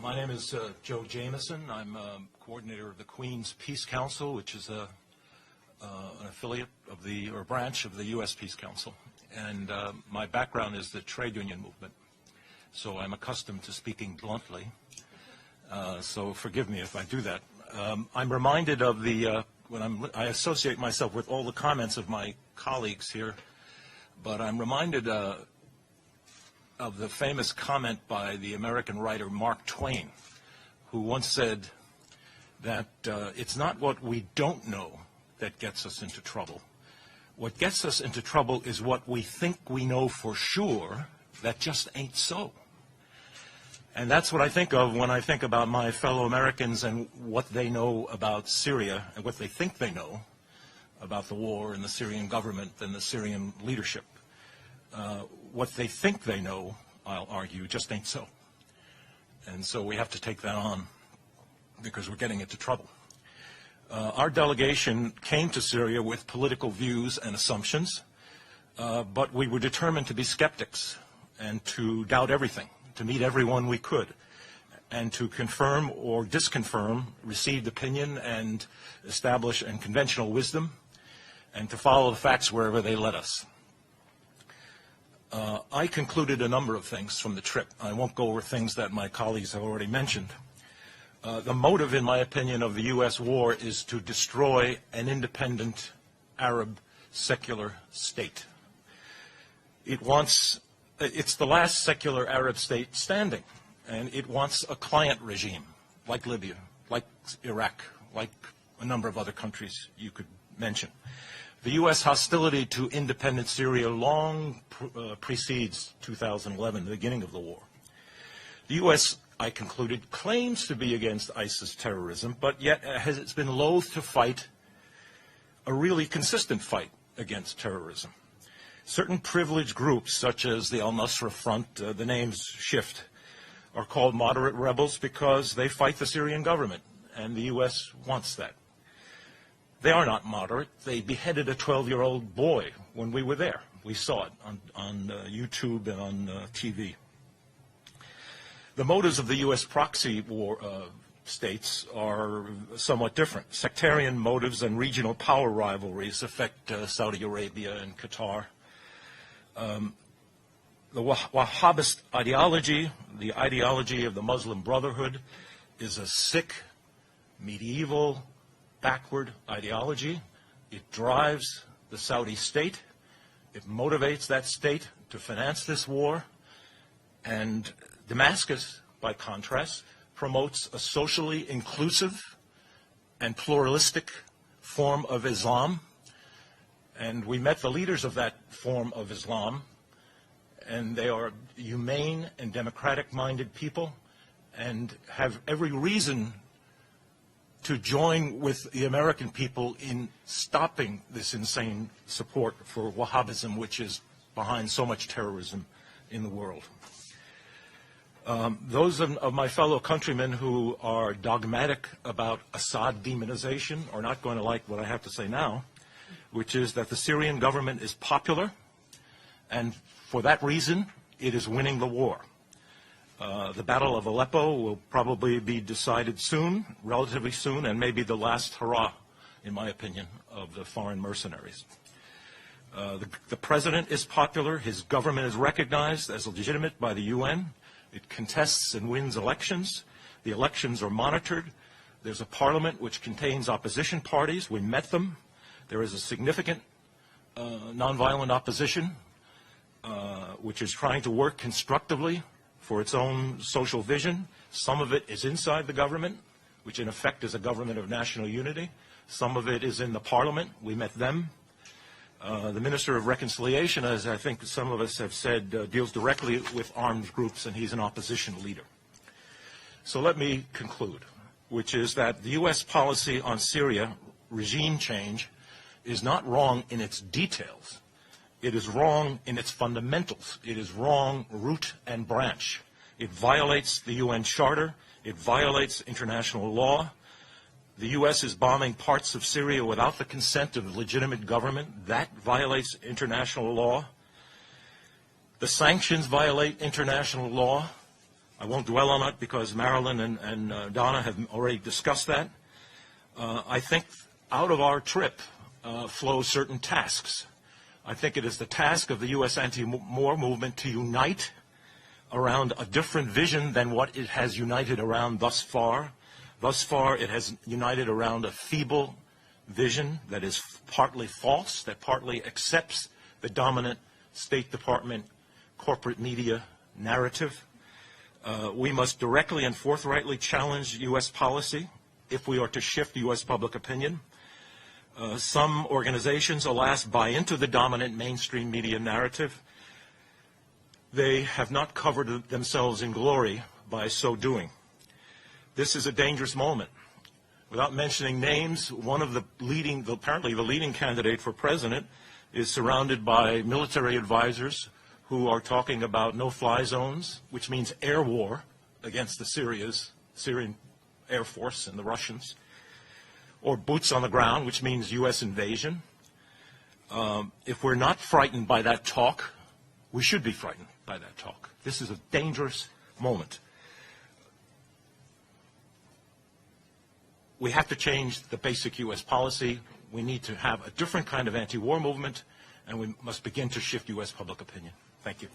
My name is Joe Jameson. I'm coordinator of the Queen's Peace Council, which is an affiliate of the, or branch of the U.S. Peace Council. And my background is the trade union movement. So I'm accustomed to speaking bluntly. So forgive me if I do that. I'm reminded of the, I associate myself with all the comments of my colleagues here, but I'm reminded of the famous comment by the American writer Mark Twain, who once said that it's not what we don't know that gets us into trouble. What gets us into trouble is what we think we know for sure that just ain't so. And that's what I think of when I think about my fellow Americans and what they know about Syria and what they think they know about the war and the Syrian government and the Syrian leadership. What they think they know, I'll argue, just ain't so. And so we have to take that on because we're getting into trouble. Our delegation came to Syria with political views and assumptions, but we were determined to be skeptics and to doubt everything, to meet everyone we could, and to confirm or disconfirm received opinion and establish and conventional wisdom, and to follow the facts wherever they led us. I concluded a number of things from the trip. I won't go over things that my colleagues have already mentioned. The motive, in my opinion, of the U.S. war is to destroy an independent Arab secular state. It's the last secular Arab state standing, and it wants a client regime, like Libya, like Iraq, like a number of other countries you could mention. The U.S. hostility to independent Syria long precedes 2011, the beginning of the war. The U.S., I concluded, claims to be against ISIS terrorism, but yet it's been loath to fight a really consistent fight against terrorism. Certain privileged groups, such as the al-Nusra Front, the names shift, are called moderate rebels because they fight the Syrian government, and the U.S. wants that. They are not moderate. They beheaded a 12-year-old boy when we were there. We saw it on YouTube and on TV. The motives of the U.S. proxy war states are somewhat different. Sectarian motives and regional power rivalries affect Saudi Arabia and Qatar. The Wahhabist ideology, the ideology of the Muslim Brotherhood, is a sick, medieval, backward ideology. It drives the Saudi state. It motivates that state to finance this war. And Damascus, by contrast, promotes a socially inclusive and pluralistic form of Islam. And we met the leaders of that form of Islam, and they are humane and democratic-minded people and have every reason to join with the American people in stopping this insane support for Wahhabism, which is behind so much terrorism in the world. Those of my fellow countrymen who are dogmatic about Assad demonization are not going to like what I have to say now, which is that the Syrian government is popular, and for that reason, it is winning the war. The Battle of Aleppo will probably be decided soon, relatively soon, and maybe the last hurrah, in my opinion, of the foreign mercenaries. The president is popular. His government is recognized as legitimate by the UN. It contests and wins elections. The elections are monitored. There's a parliament which contains opposition parties. We met them. There is a significant nonviolent opposition which is trying to work constructively for its own social vision. Some of it is inside the government, which in effect is a government of national unity. Some of it is in the parliament. We met them. The Minister of Reconciliation, as I think some of us have said, deals directly with armed groups, and he's an opposition leader. So let me conclude, which is that the U.S. policy on Syria, regime change, is not wrong in its details. It is wrong in its fundamentals. It is wrong root and branch. It violates the UN Charter. It violates international law. The U.S. is bombing parts of Syria without the consent of the legitimate government. That violates international law. The sanctions violate international law. I won't dwell on it because Marilyn and Donna have already discussed that. I think out of our trip flow certain tasks. I think it is the task of the U.S. anti-war movement to unite around a different vision than what it has united around thus far. Thus far, it has united around a feeble vision that is partly false, that partly accepts the dominant State Department corporate media narrative. We must directly and forthrightly challenge U.S. policy if we are to shift U.S. public opinion. Some organizations, alas, buy into the dominant mainstream media narrative. They have not covered themselves in glory by so doing. This is a dangerous moment. Without mentioning names, one of the leading, apparently the leading candidate for president is surrounded by military advisors who are talking about no-fly zones, which means air war against the Syrian Air Force and the Russians, or boots on the ground, which means U.S. invasion. If we're not frightened by that talk, we should be frightened by that talk. This is a dangerous moment. We have to change the basic U.S. policy. We need to have a different kind of anti-war movement, and we must begin to shift U.S. public opinion. Thank you.